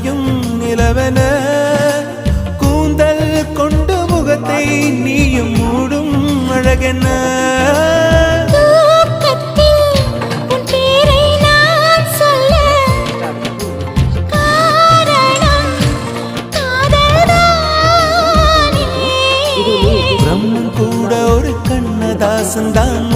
அணையும் நிலவென கூந்தல் கொண்டு முகத்தை நீயும் மூடும் அழகென்ன பிரம்மன் கூட ஒரு கண்ணதாசன் தான்